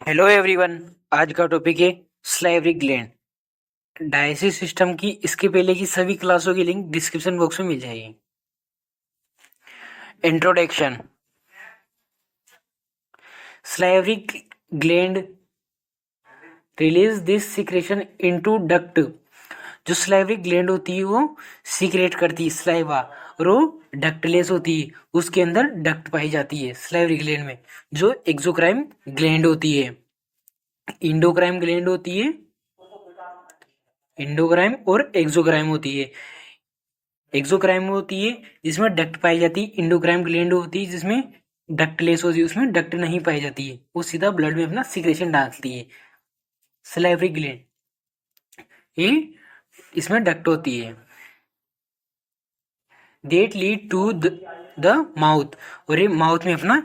Hello everyone. आज का topic है स्लाइवरी ग्लैंड। डायजेस्टिव सिस्टम की इसके पहले की सभी क्लासों की लिंक डिस्क्रिप्शन बॉक्स में मिल जाएगी। Introduction. Salivary gland release this secretion into duct. जो स्लाइवरी ग्लैंड होती है वो सीक्रेट करती है स्लाइवा, और वो डक्टलेस होती है। उसके अंदर डक्ट पाई जाती है स्लाइवरी ग्लैंड में, जो एक्सोक्राइन ग्लैंड होती है। इंडोक्राइन ग्लैंड होती है, इंडोक्राइन और एक्सोक्राइन होती है। एक्सोक्राइन होती है जिसमें डक्ट पाई जाती है, इंडोक्राइन ग्लैंड होती है जिसमें डक्टलेस होती है, उसमें डक्ट नहीं पाई जाती है, वो सीधा ब्लड में अपना सीक्रेशन डालती है। सलाइवरी ग्लैंड ये इसमें डक्ट होती है। That lead to the mouth, और ये माउथ में अपना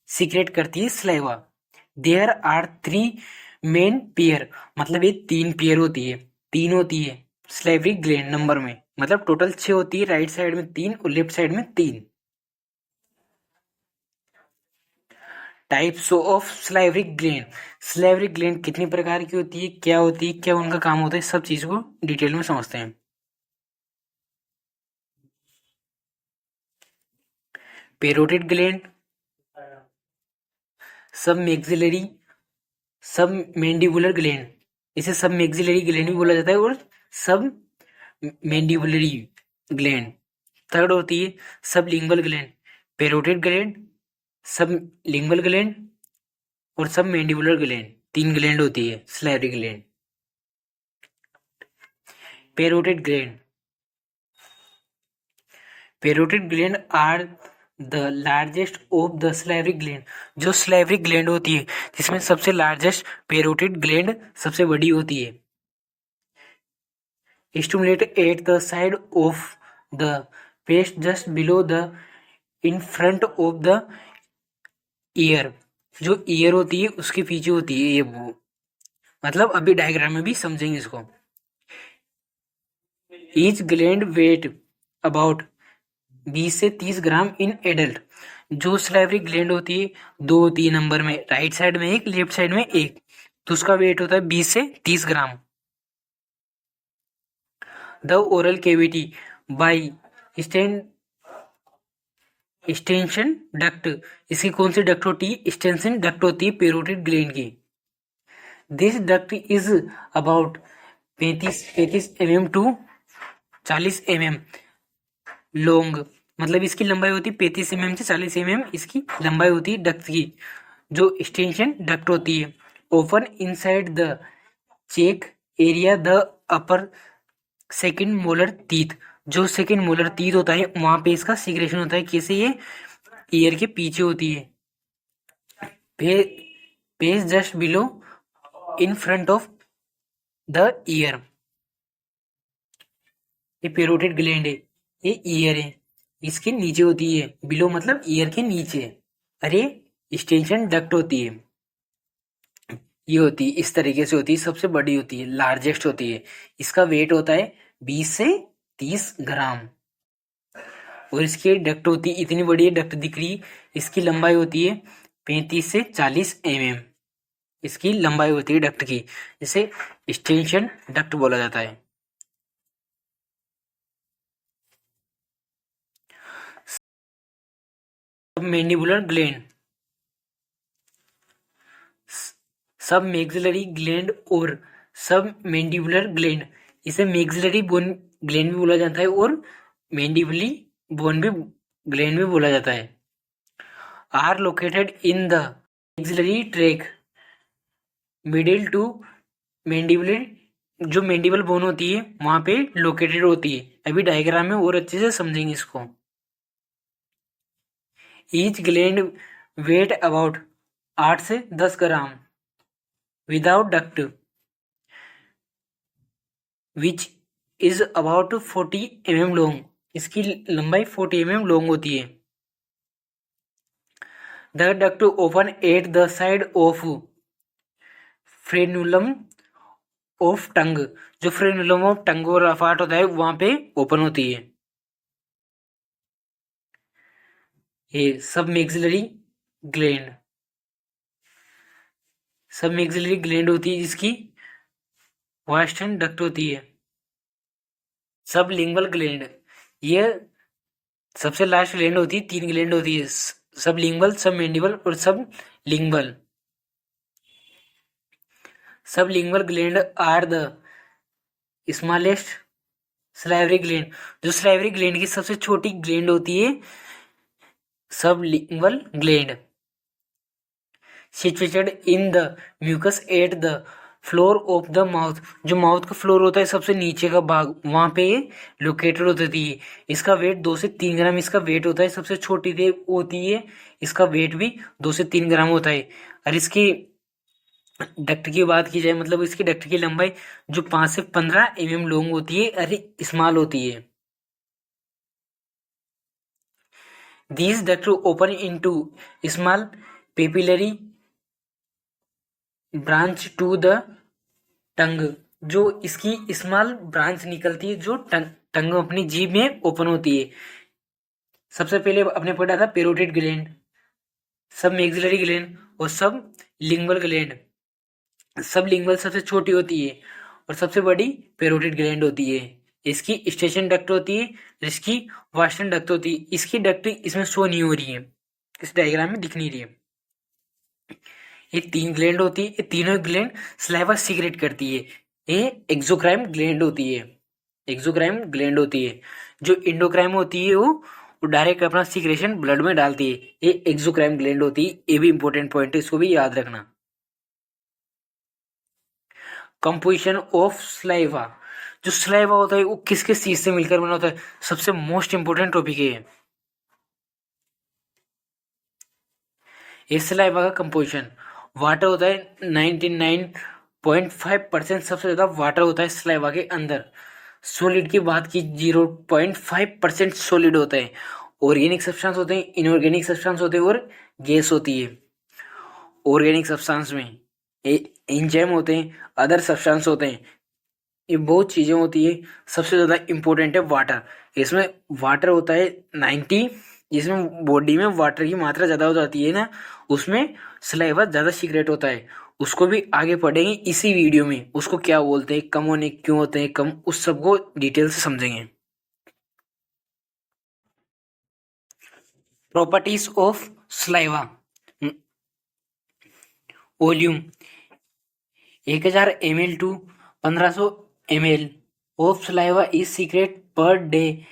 सीक्रेट करती है saliva. There are 3 main pair, मतलब ये 3 पेयर होती है, 3 होती है स्लाइवरी ग्लैंड नंबर में, मतलब टोटल 6 होती है। राइट साइड में 3 और लेफ्ट साइड में 3। Types of salivary gland. Salivary gland कितनी प्रकार की होती है, क्या होती है, क्या उनका काम होता है, सब चीज को डिटेल में समझते हैं। पेरोटिड ग्लैंड, सब मैक्सिलरी, सब मैंडिबुलर ग्लैंड, इसे सब मैक्सिलरी ग्लैंड भी बोला जाता है, और सब मैंडिबुलरी ग्लैंड। थर्ड होती है sublingual gland, parotid gland, sublingual gland और सब मैंडिबुलर ग्लैंड। 3 ग्लैंड होती है salivary gland. Parotid gland, parotid gland are the largest of the salivary gland. जो स्लाइवरी ग्लैंड होती है जिसमें सबसे लार्जेस्ट पेरोटिड ग्लैंड सबसे बड़ी होती है। Stimulate eight the side of the paste just below the in front of the year. जो ईयर होती है उसके पीछे होती है ये वो, मतलब अभी डायग्राम में भी समझेंगे इसको। ईच ग्लैंड वेट अबाउट 20 से 30 ग्राम इन एडल्ट। जो स्लाइवरी ग्लैंड होती है 2 होती है नंबर में, राइट साइड में एक, लेफ्ट साइड में एक, तो उसका वेट होता है 20 से 30 gram. The oral cavity by Sten Stensen duct. इसकी कौन सी डक्ट होती है, स्टेंशन डक्ट होती है पेरोटिड ग्लैंड की। This duct is about 35 mm to 40 mm long, मतलब इसकी लंबाई होती है 35 mm से 40 mm, इसकी लंबाई होती है डक्ट की, जो एक्सटेंशन डक्ट होती है। Open inside the cheek area the upper second molar teeth. जो सेकंड मोलर टीथ होता है वहां पे इसका सीक्रेशन होता है, कैसे, ये ईयर के पीछे होती है। Page just below in front of the year. ये पेरोटिड ग्लैंड है, ये ईयर है, इसके नीचे होती है, बिलो मतलब ईयर के नीचे। अरे एक्सटेंशन डक्ट होती है, ये होती है इस तरीके से होती है, सबसे बड़ी होती है, लार्जेस्ट होती है। इसका वेट होता है 20 से 30 ग्राम, और इसकी डक्ट होती है इतनी बड़ी डक्ट दिख रही। इसकी लंबाई होती है 35 से 40 mm, इसकी लंबाई होती है डक्ट की, जिसे एक्सटेंशन डक्ट बोला जाता है। सब मैंडिबुलर ग्लैंड, सब मैक्सिलरी ग्लैंड और सब मैंडिबुलर ग्लैंड, इसे मैक्सिलरी बोन ग्लैंड भी बोला जाता है और मैंडिबुलरी बोन भी ग्लैंड भी बोला जाता है। Are located in the maxillary track middle to mandibular. जो मैंडिबल बोन होती है वहां पे लोकेटेड होती है, अभी डायग्राम में और अच्छे से समझेंगे इसको। ईच ग्लैंड वेट अबाउट 8 से 10 gram without duct, which is about 40 mm long. इसकी लंबाई 40 mm लॉन्ग होती है। The duct open at the side of frenulum of tongue. जो फ्रेनुलम ऑफ टंग और पार्ट होता है वहां पे ओपन होती है। ये सब मैक्सिलरी ग्लैंड, सब मैक्सिलरी ग्लैंड होती है जिसकी वास्टन डक्ट होती है। सब लिंगुअल ग्लैंड, ये सबसे लास्ट ग्लैंड होती है, 3 ग्लैंड होती है, सब लिंगुअल, सब मैंडिबल और sublingual. Sublingual gland are the smallest salivary gland, जो सलाइवरी ग्लैंड की सबसे छोटी ग्लैंड होती है, sublingual gland. Situated in the mucus at the floor of the mouth, जो माउथ का फ्लोर होता है सबसे नीचे का भाग, वहां पे लोकेटेड होती है। इसका वेट 2 से 3 ग्राम इसका वेट होता है, सबसे छोटी होती है, इसका वेट भी 2 से 3 ग्राम होता है। और इसकी डक्ट की बात की जाए, मतलब इसकी डक्ट की लंबाई जो 5 से 15 mm लॉन्ग होती है, अरे स्मॉल होती है। These ducts open into small papillary branch to the tongue, जो इसकी स्मॉल ब्रांच निकलती है जो टंग अपनी जीभ में ओपन होती है। सबसे पहले अपने पढ़ा था पेरोटिड ग्लैंड, सब मैक्सिलरी ग्लैंड और सब लिंगुअल ग्लैंड। सब लिंगुअल सबसे छोटी होती है और सबसे बड़ी पेरोटिड ग्लैंड होती है। इसकी स्टेशन डक्ट होती है, इसकी वास्टन डक्ट होती है। इसकी डक्ट इसमें शो नहीं हो रही है, इस डायग्राम में दिख नहीं रही है। ये 3 ग्लैंड होती है, ये तीनों ग्लैंड सलाइवा सीक्रेट करती है। ये एक्सोक्राइन ग्लैंड होती है, एक्सोक्राइन ग्लैंड होती है। जो इंडोक्राइन होती है वो डायरेक्ट अपना सीक्रेशन ब्लड में डालती है, ये एक्सोक्राइन ग्लैंड होती है। ये भी इंपॉर्टेंट पॉइंट है, इसको भी याद रखना। कंपोजिशन ऑफ सलाइवा, जो सलाइवा होता है वो किस किस चीज से मिलकर बना होता है, सबसे मोस्ट इंपोर्टेंट टॉपिक है ये सलाइवा का कंपोजिशन। वाटर होता है 99.5%, सबसे ज्यादा वाटर होता है सलाइवा के अंदर। सॉलिड की बात की 0.5% सॉलिड होता है। ऑर्गेनिक सब्सटेंस होते हैं, इनऑर्गेनिक सब्सटेंस होते हैं और गैस होती है। ऑर्गेनिक सब्सटेंस में एंजाइम होते हैं, अदर सब्सटेंस होते हैं, ये बहुत चीजें होती है। सबसे ज्यादा इंपॉर्टेंट है वाटर, इसमें वाटर होता है 90, जिसमें बॉडी में वाटर की मात्रा ज्यादा हो जाती है ना, उसमें सलाइवा ज्यादा सीक्रेट होता है। उसको भी आगे पढ़ेंगे इसी वीडियो में, उसको क्या बोलते हैं, कम होने क्यों होते हैं कम, उस सबको डिटेल से समझेंगे। Properties of saliva. Volume 1000 ml to 1500 ml of saliva is secrete per day,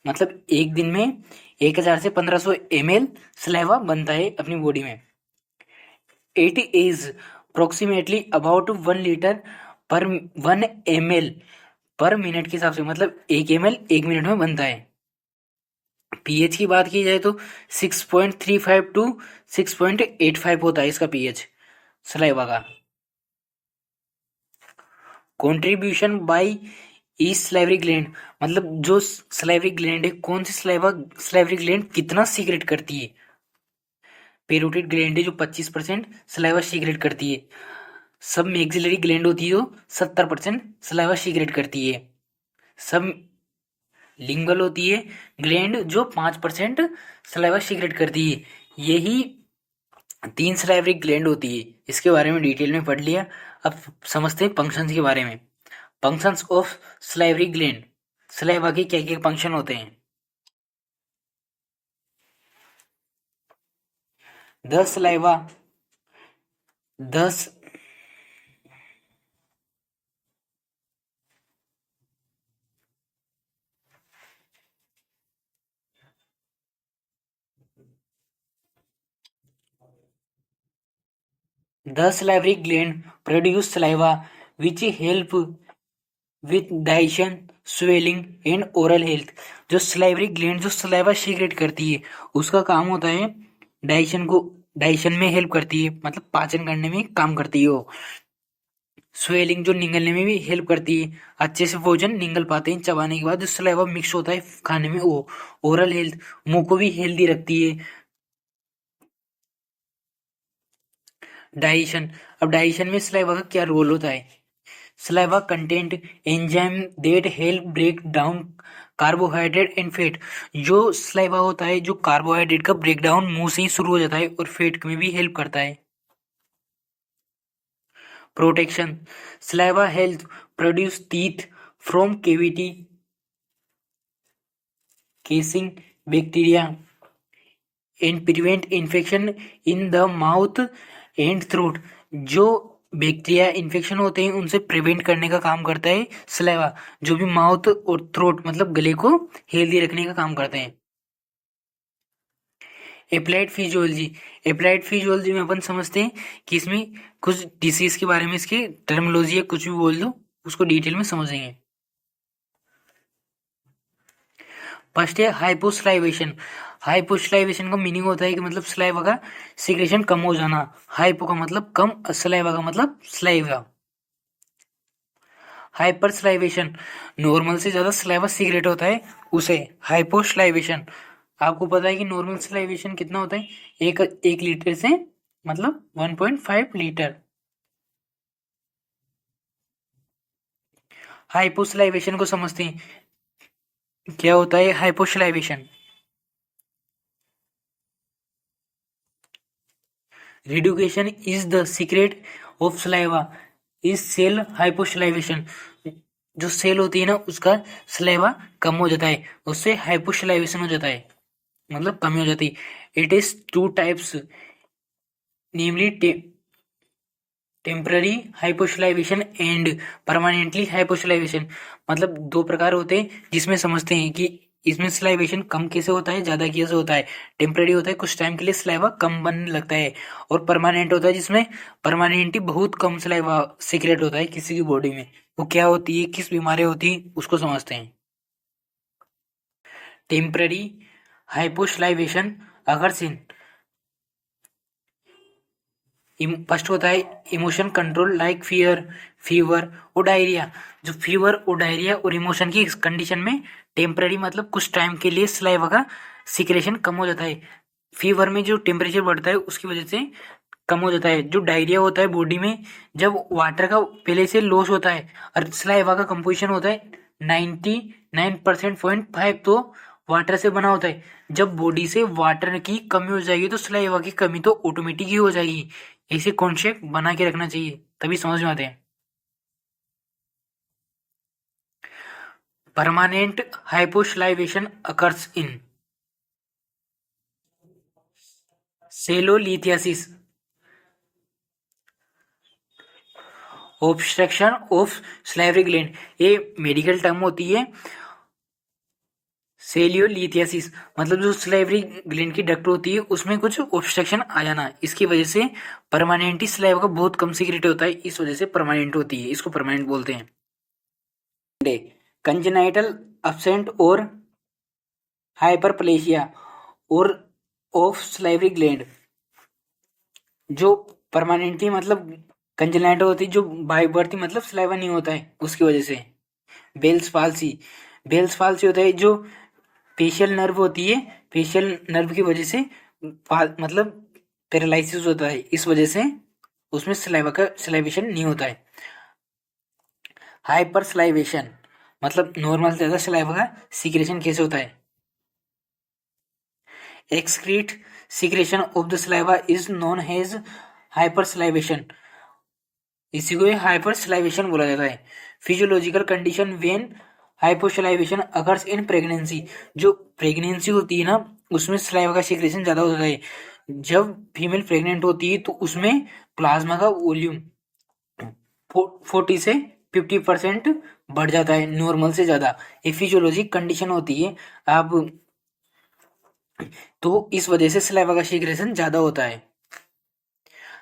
मतलब एक दिन में 1000 से 1500 ml सलाइवा बनता है अपनी बॉडी में। It is approximately about 1 litre पर 1 ml पर मिनट के हिसाब से, मतलब 1 ml 1 मिनट में बनता है। पीएच की बात की जाए तो 6.35 टू 6.85 होता है इसका पीएच सलाइवा का। Contribution by each salivary gland, मतलब जो सलाइवरी ग्लैंड है, कौन सी सलाइवरी ग्लैंड कितना सीक्रेट करती है। पेरोटिड ग्लैंड है जो 25% सलाइवा सीक्रेट करती है। सब मैक्सिलरी ग्लैंड होती है जो 70% सलाइवा सीक्रेट करती है। सब लिंगुअल होती है ग्लैंड जो 5% सलाइवा सीक्रेट करती है। यही 3 सलाइवरी ग्लैंड होती है, इसके बारे में डिटेल में पढ़ लिया। अब समझते हैं फंक्शंस के बारे में। Functions of salivary gland, saliva के क्या क्या फंक्शन होते हैं। द सलाइवा, दस The salivary gland produce saliva which help with digestion, swelling and oral health। जो salivary gland जो सलाइवा सीक्रेट करती है उसका काम होता है डाइजेशन में हेल्प करती है, मतलब पाचन करने में काम करती है वो। स्वेलिंग जो निगलने में भी हेल्प करती है, अच्छे से भोजन निगल पाते हैं चबाने के बाद, जो सलाइवा मिक्स होता है खाने में वो। ओरल हेल्थ, मुंह को भी हेल्दी रखती है। डाइजेशन, अब डाइजेशन में सलाइवा का क्या रोल होता है। Saliva content enzyme that help break down carbohydrate and fat, जो सलाइवा होता है जो कार्बोहाइड्रेट का ब्रेक डाउन मुंह से ही शुरू हो जाता है और फैट में भी हेल्प करता है। protection. Saliva helps produce teeth from cavity casing bacteria and prevent infection in the mouth and throat. जो बैक्टीरिया इन्फेक्शन होते हैं उनसे प्रिवेंट करने का काम करता है सलाइवा, जो भी माउथ और थ्रोट मतलब गले को हेल्दी रखने का काम करते हैं। एप्लाइड फिजियोलॉजी, एप्लाइड फिजियोलॉजी में अपन समझते हैं कि इसमें कुछ डिसीज के बारे में इसकी टर्मिनोलॉजी है, कुछ भी बोल दो उसको डिटेल में समझेंगे। फर्स्ट है हाइपोस्लाइवेशन। हाइपोस्लाइवेशन का मीनिंग होता है कि मतलब सलाइवा का सिक्रेशन कम हो जाना। हाइपो का मतलब कम, सलाइवा का मतलब सलाइवा। हाइपरस्लाइवेशन, नॉर्मल से ज्यादा सलाइवा सीक्रेट होता है उसे हाइपोस्लाइवेशन। आपको पता है कि नॉर्मल सलाइवेशन कितना होता है, एक लीटर से मतलब 1.5 लीटर। हाइपोस्लाइवेशन को समझते हैं, क्या होता है hyposalivation. Reduction is the secret of saliva is सेल हाइपोस्लाइवेशन। जो सेल होती है ना उसका सलाइवा कम हो जाता है, उससे हाइपोस्लाइवेशन हो जाता है, मतलब कमी हो जाती है। It is two types namely temporary hyposalivation and permanently hyposalivation. मतलब दो प्रकार होते हैं जिसमें समझते हैं कि इसमें स्लाइवेशन कम कैसे होता है, ज्यादा कैसे होता है। टेम्पररी होता है कुछ टाइम के लिए स्लाइवा कम बनने लगता है, और परमानेंट होता है जिसमें परमानेंटली बहुत कम स्लाइवा सीक्रेट होता है किसी की बॉडी में। वो क्या होती है, किस बीमारी होती है उसको समझते हैं। टेम्पररी हाइपोस्लाइवेशन अगर सिन फर्स्ट होता है emotion control like fear, fever और डायरिया। जो फीवर और डायरिया और इमोशन की कंडीशन में टेम्पररी मतलब कुछ टाइम के लिए सलाइवा का सिक्रेशन कम हो जाता है। फीवर में जो टेम्परेचर बढ़ता है उसकी वजह से कम हो जाता है। जो डायरिया होता है बॉडी में जब वाटर का पहले से लॉस होता है, और सलाइवा का कंपोजिशन होता है 99.5% तो वाटर से बना होता है। जब बॉडी से वाटर की कमी हो जाएगी तो सलाइवा की कमी तो ऑटोमेटिक ही हो जाएगी। ऐसे कॉन्सेप्ट बना के रखना चाहिए तभी समझ में आते हैं। Permanent hyposalivation occurs in sialolithiasis, obstruction of salivary gland, ये मेडिकल टर्म होती है। सेलियोलिथियासिस मतलब जो सलाइवरी ग्लैंड की डक्ट होती है उसमें कुछ ऑब्स्ट्रक्शन आ जाना, इसकी वजह से परमानेंट सलाइवा का बहुत कम सीक्रेट होता है, इस वजह से परमानेंट होती है, इसको परमानेंट बोलते हैं। कंजेनाइटल एब्सेंट और हाइपरप्लेशिया और ऑफ सलाइवरी ग्लैंड, जो परमानेंटली मतलब कंजेनाइटल होती है, जो बाय बर्थ मतलब सलाइवा नहीं होता है उसकी वजह से। बेल्स पाल्सी, बेल्स पाल्सी होता है जो फेशियल नर्व होती है, फेशियल नर्व की वजह से मतलब पैरालिसिस होता है, इस वजह से उसमें सलाइवा का सलाइवेशन नहीं होता है। हाइपर सलाइवेशन मतलब नॉर्मल से ज्यादा सलाइवा का सीक्रेशन कैसे होता है। Excrete secretion of the saliva is known as hyper salivation, इसी को हाइपर सलाइवेशन बोला जाता है। Physiological condition when hyposalivation occurs in pregnancy, जो प्रेगनेंसी होती है ना उसमें सलाइवा का सीक्रेशन ज्यादा होता है। जब फीमेल प्रेग्नेंट होती है तो उसमें प्लाज्मा का वॉल्यूम 40 से 50% बढ़ जाता है नॉर्मल से ज्यादा। ये फिजियोलॉजिक कंडीशन होती है। अब तो इस वजह से सलाइवा का सीक्रेशन ज्यादा होता है।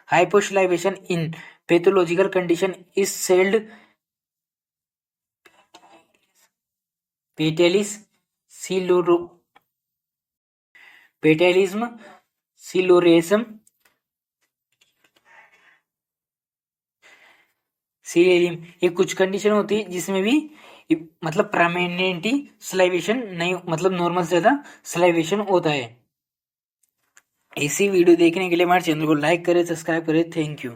Hyposalivation in pathological condition is called ptyalis sialorrhoea ptyalism sialorrhism serum, ये कुछ कंडीशन होती है जिसमें भी मतलब परमानेंटली सलाइवेशन नहीं, मतलब नॉर्मल से ज्यादा सलाइवेशन होता है। इसी वीडियो देखने के लिए हमारे चैनल को लाइक करें, सब्सक्राइब करें। Thank you.